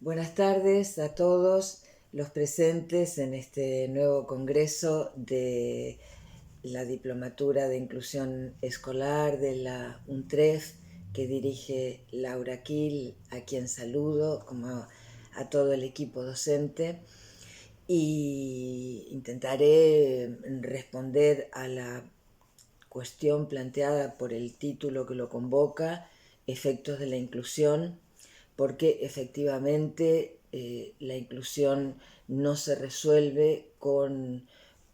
Buenas tardes a todos los presentes en este nuevo congreso de la Diplomatura de Inclusión Escolar de la UNTREF que dirige Laura Kiel, a quien saludo, como a todo el equipo docente, y intentaré responder a la cuestión planteada por el título que lo convoca, efectos de la inclusión, porque efectivamente la inclusión no se resuelve con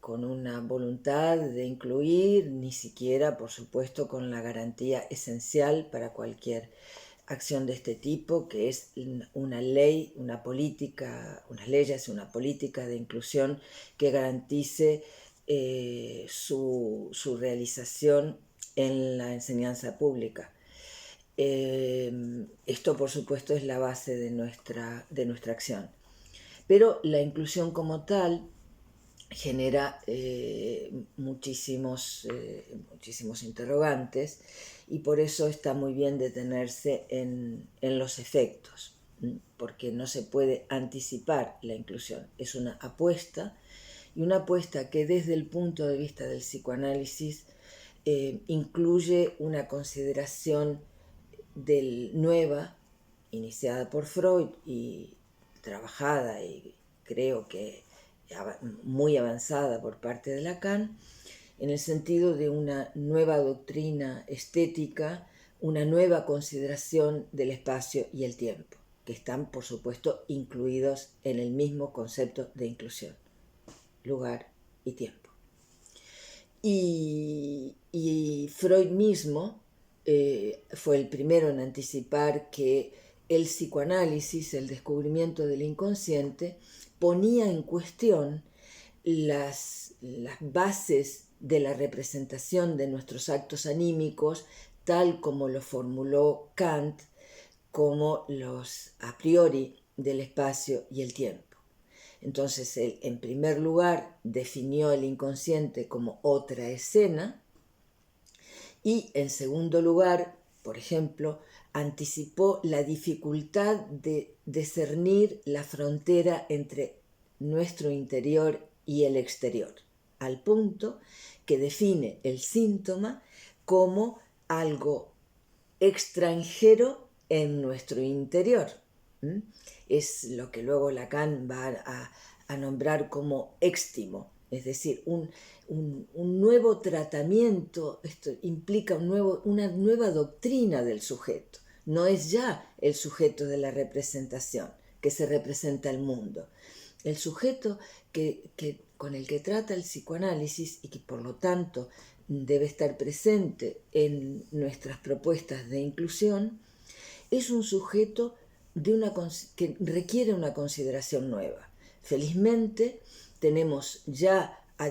una voluntad de incluir, ni siquiera, por supuesto, con la garantía esencial para cualquier acción de este tipo, que es una ley, una política, unas leyes, una política de inclusión que garantice su realización en la enseñanza pública. Esto, por supuesto, es la base de nuestra acción. Pero la inclusión como tal genera muchísimos interrogantes, y por eso está muy bien detenerse en los efectos, porque no se puede anticipar la inclusión. Es una apuesta, y una apuesta que desde el punto de vista del psicoanálisis incluye una consideración nueva, iniciada por Freud y trabajada, y creo que muy avanzada por parte de Lacan, en el sentido de una nueva doctrina estética, una nueva consideración del espacio y el tiempo, que están, por supuesto, incluidos en el mismo concepto de inclusión: lugar y tiempo. Y Freud mismo fue el primero en anticipar que el psicoanálisis, el descubrimiento del inconsciente, ponía en cuestión las bases de la representación de nuestros actos anímicos, tal como lo formuló Kant, como los a priori del espacio y el tiempo. Entonces él, en primer lugar, definió el inconsciente como otra escena, y en segundo lugar, por ejemplo, anticipó la dificultad de discernir la frontera entre nuestro interior y el exterior, al punto que define el síntoma como algo extranjero en nuestro interior. Es lo que luego Lacan va a nombrar como éxtimo, es decir, un nuevo tratamiento. Esto implica una nueva doctrina del sujeto. No es ya el sujeto de la representación, que se representa el mundo. El sujeto con el que trata el psicoanálisis, y que por lo tanto debe estar presente en nuestras propuestas de inclusión, es un sujeto que requiere una consideración nueva. Felizmente tenemos ya a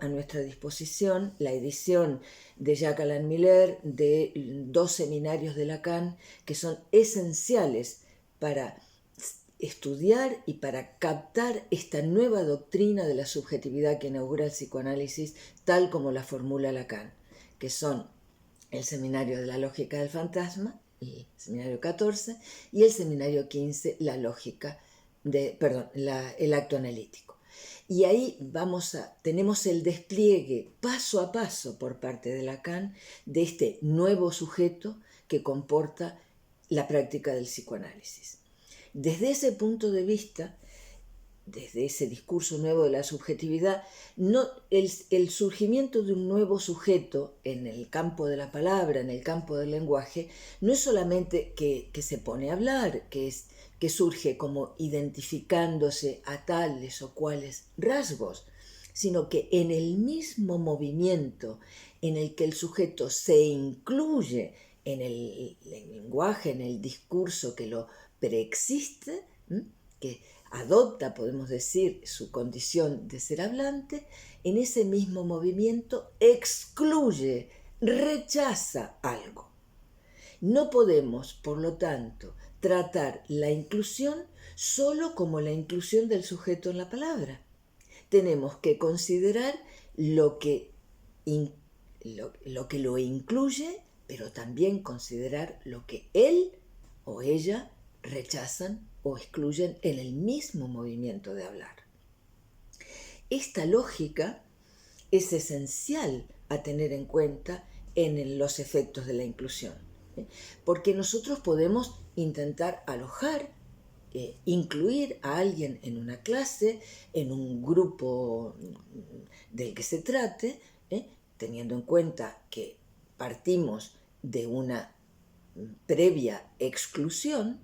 nuestra disposición, la edición de Jacques Alain Miller de 2 seminarios de Lacan, que son esenciales para estudiar y para captar esta nueva doctrina de la subjetividad que inaugura el psicoanálisis tal como la formula Lacan, que son el seminario de la lógica del fantasma, el seminario 14, y el seminario 15, el acto analítico. Y ahí tenemos el despliegue paso a paso por parte de Lacan de este nuevo sujeto que comporta la práctica del psicoanálisis. Desde ese punto de vista, desde ese discurso nuevo de la subjetividad, el surgimiento de un nuevo sujeto en el campo de la palabra, en el campo del lenguaje, no es solamente que se pone a hablar, que surge como identificándose a tales o cuales rasgos, sino que en el mismo movimiento en el que el sujeto se incluye en el lenguaje, en el discurso que lo preexiste, que adopta, podemos decir, su condición de ser hablante, en ese mismo movimiento excluye, rechaza algo. No podemos, por lo tanto, tratar la inclusión solo como la inclusión del sujeto en la palabra. Tenemos que considerar lo que lo incluye, pero también considerar lo que él o ella rechazan o excluyen en el mismo movimiento de hablar. Esta lógica es esencial a tener en cuenta en los efectos de la inclusión, porque nosotros podemos intentar alojar, incluir a alguien en una clase, en un grupo del que se trate, teniendo en cuenta que partimos de una previa exclusión,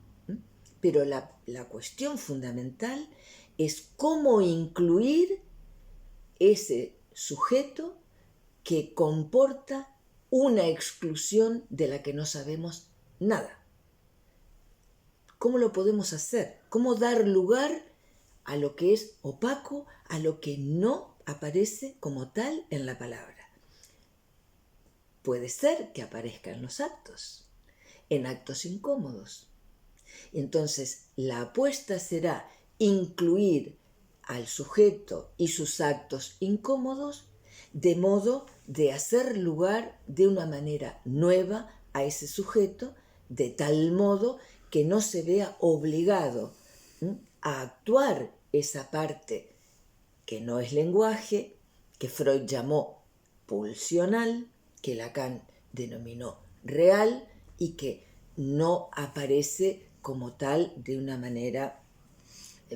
pero la cuestión fundamental es cómo incluir ese sujeto que comporta una exclusión de la que no sabemos nada. ¿Cómo lo podemos hacer? ¿Cómo dar lugar a lo que es opaco, a lo que no aparece como tal en la palabra? Puede ser que aparezca en los actos, en actos incómodos. Entonces, la apuesta será incluir al sujeto y sus actos incómodos de modo de hacer lugar de una manera nueva a ese sujeto, de tal modo que no se vea obligado a actuar esa parte que no es lenguaje, que Freud llamó pulsional, que Lacan denominó real y que no aparece como tal de una manera,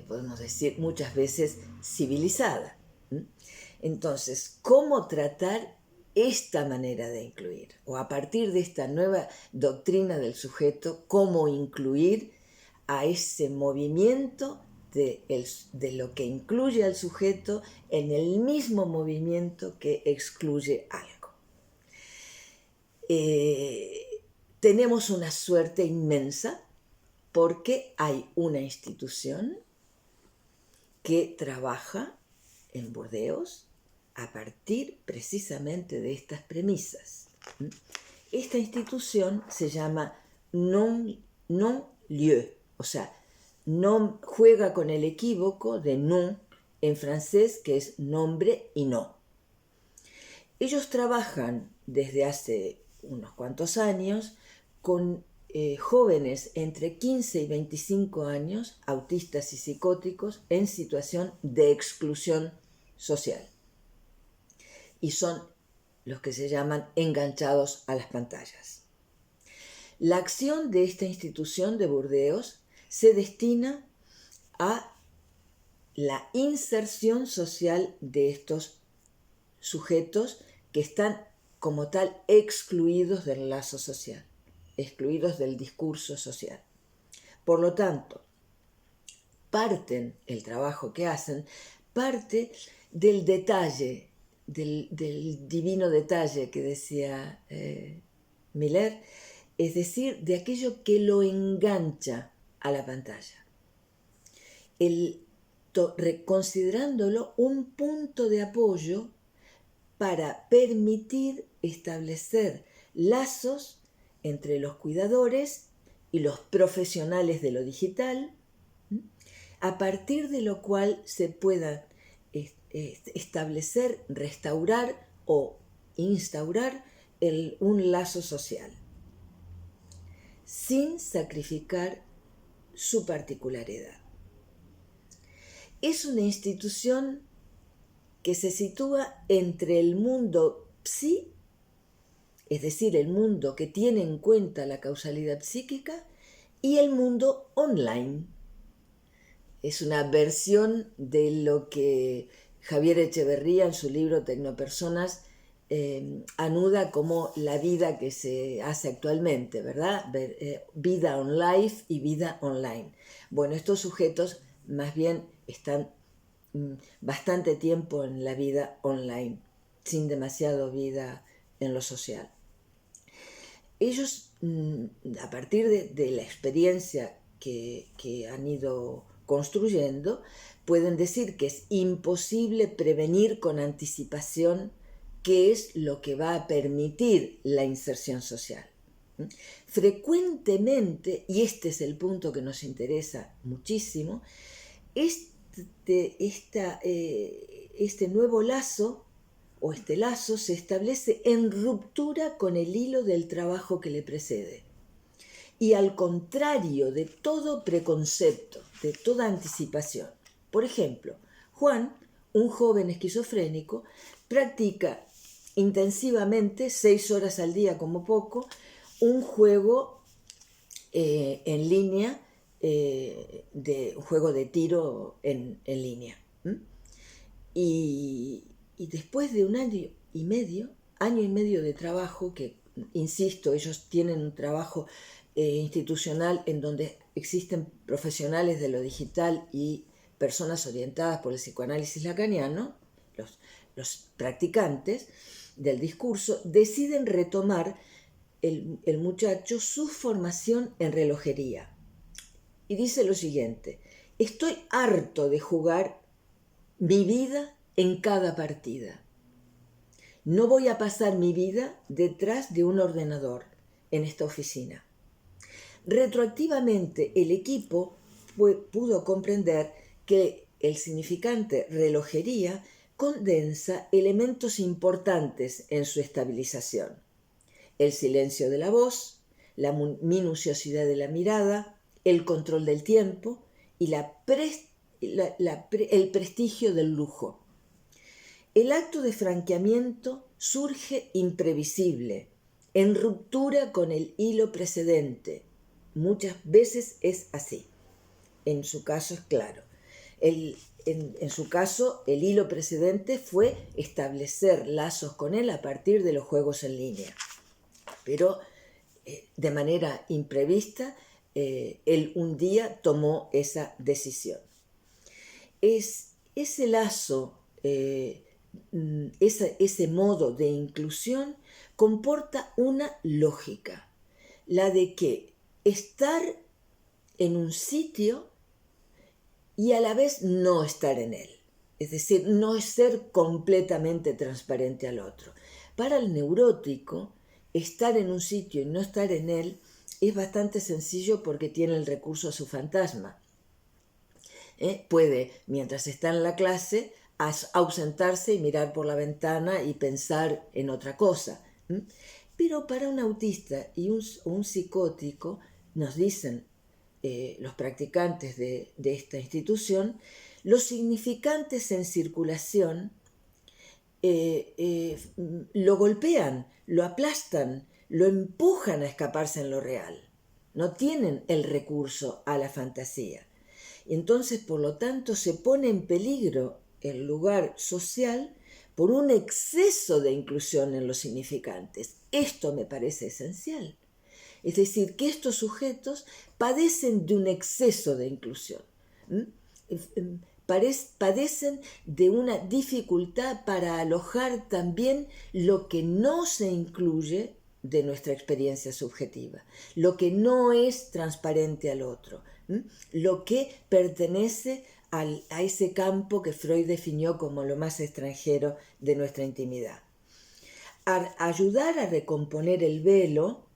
podemos decir, muchas veces civilizada. Entonces, ¿cómo tratar esta manera de incluir? O a partir de esta nueva doctrina del sujeto, ¿cómo incluir a ese movimiento de lo que incluye al sujeto en el mismo movimiento que excluye algo? Tenemos una suerte inmensa porque hay una institución que trabaja en Burdeos a partir precisamente de estas premisas. Esta institución se llama non-lieu, o sea, no juega con el equívoco de non en francés, que es nombre y no. Ellos trabajan desde hace unos cuantos años con jóvenes entre 15 y 25 años, autistas y psicóticos, en situación de exclusión social. Y son los que se llaman enganchados a las pantallas. La acción de esta institución de Burdeos se destina a la inserción social de estos sujetos que están como tal excluidos del lazo social, excluidos del discurso social. Por lo tanto, el trabajo que hacen parte del detalle, del divino detalle que decía Miller, es decir, de aquello que lo engancha a la pantalla, considerándolo un punto de apoyo para permitir establecer lazos entre los cuidadores y los profesionales de lo digital, a partir de lo cual se pueda establecer, restaurar o instaurar un lazo social, sin sacrificar su particularidad. Es una institución que se sitúa entre el mundo psi, es decir, el mundo que tiene en cuenta la causalidad psíquica, y el mundo online. Es una versión de lo que Javier Echeverría en su libro Tecnopersonas anuda como la vida que se hace actualmente, ¿verdad? Vida on life y vida online. Bueno, estos sujetos más bien están bastante tiempo en la vida online, sin demasiado vida en lo social. Ellos, a partir de la experiencia que han ido construyendo, pueden decir que es imposible prevenir con anticipación qué es lo que va a permitir la inserción social. Frecuentemente, y este es el punto que nos interesa muchísimo, este nuevo lazo o este lazo se establece en ruptura con el hilo del trabajo que le precede. y al contrario de todo preconcepto, de toda anticipación. Por ejemplo, Juan, un joven esquizofrénico, practica intensivamente, 6 horas al día como poco, un juego en línea, un juego de tiro en línea. Y después de un año y medio de trabajo, que, insisto, ellos tienen un trabajo institucional en donde existen profesionales de lo digital y personas orientadas por el psicoanálisis lacaniano, los practicantes del discurso, deciden retomar el muchacho su formación en relojería. Y dice lo siguiente: estoy harto de jugar mi vida en cada partida. No voy a pasar mi vida detrás de un ordenador en esta oficina. Retroactivamente, el equipo pudo comprender que el significante relojería condensa elementos importantes en su estabilización: el silencio de la voz, la minuciosidad de la mirada, el control del tiempo y el prestigio del lujo. El acto de franqueamiento surge imprevisible, en ruptura con el hilo precedente. Muchas veces es así. En su caso es claro. En su caso, el hilo precedente fue establecer lazos con él a partir de los juegos en línea. Pero de manera imprevista, él un día tomó esa decisión. Ese lazo, ese modo de inclusión comporta una lógica, la de que estar en un sitio y a la vez no estar en él. Es decir, no es ser completamente transparente al otro. Para el neurótico, estar en un sitio y no estar en él es bastante sencillo porque tiene el recurso a su fantasma. Puede, mientras está en la clase, ausentarse y mirar por la ventana y pensar en otra cosa. Pero para un autista y un psicótico, nos dicen los practicantes de esta institución, los significantes en circulación lo golpean, lo aplastan, lo empujan a escaparse en lo real. No tienen el recurso a la fantasía. Y entonces, por lo tanto, se pone en peligro el lugar social por un exceso de inclusión en los significantes. Esto me parece esencial. Es decir, que estos sujetos padecen de un exceso de inclusión. Padecen de una dificultad para alojar también lo que no se incluye de nuestra experiencia subjetiva, lo que no es transparente al otro, lo que pertenece a ese campo que Freud definió como lo más extranjero de nuestra intimidad. Ayudar a recomponer el velo,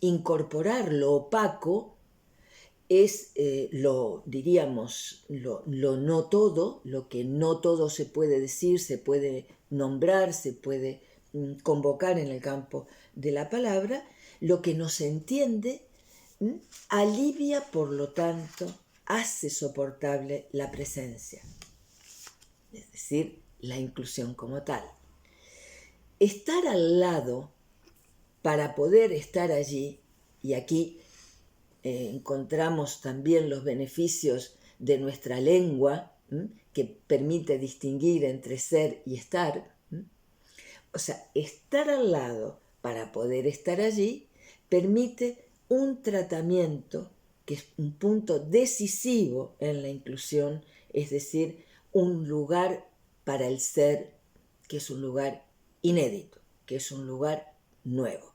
incorporar lo opaco, es lo no todo, lo que no todo se puede decir, se puede nombrar, se puede convocar en el campo de la palabra, lo que no se entiende, alivia, por lo tanto, hace soportable la presencia, es decir, la inclusión como tal. Estar al lado para poder estar allí, y aquí encontramos también los beneficios de nuestra lengua, que permite distinguir entre ser y estar. O sea, estar al lado para poder estar allí permite un tratamiento que es un punto decisivo en la inclusión, es decir, un lugar para el ser que es un lugar inédito, que es un lugar nuevo.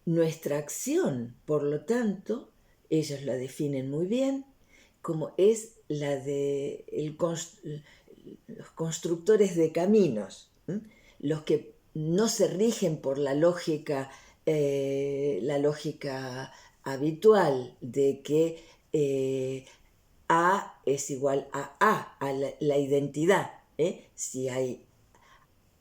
Nuestra acción, por lo tanto, ellos la definen muy bien, como es la de los constructores de caminos, los que no se rigen por la lógica habitual de que A es igual a la identidad. Si hay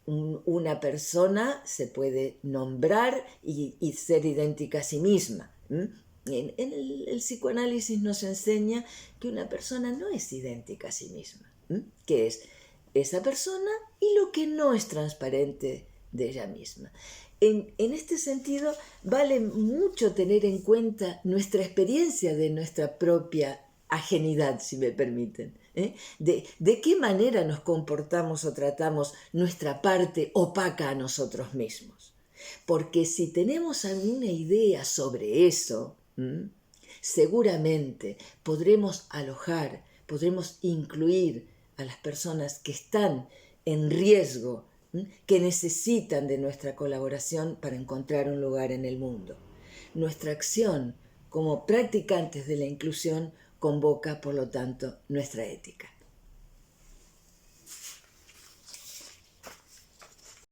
una persona, se puede nombrar y ser idéntica a sí misma. El psicoanálisis nos enseña que una persona no es idéntica a sí misma, que es esa persona y lo que no es transparente de ella misma. En este sentido, vale mucho tener en cuenta nuestra experiencia de nuestra propia ajenidad, si me permiten. De qué manera nos comportamos o tratamos nuestra parte opaca a nosotros mismos. Porque si tenemos alguna idea sobre eso, seguramente podremos alojar, podremos incluir a las personas que están en riesgo, que necesitan de nuestra colaboración para encontrar un lugar en el mundo. Nuestra acción como practicantes de la inclusión convoca, por lo tanto, nuestra ética.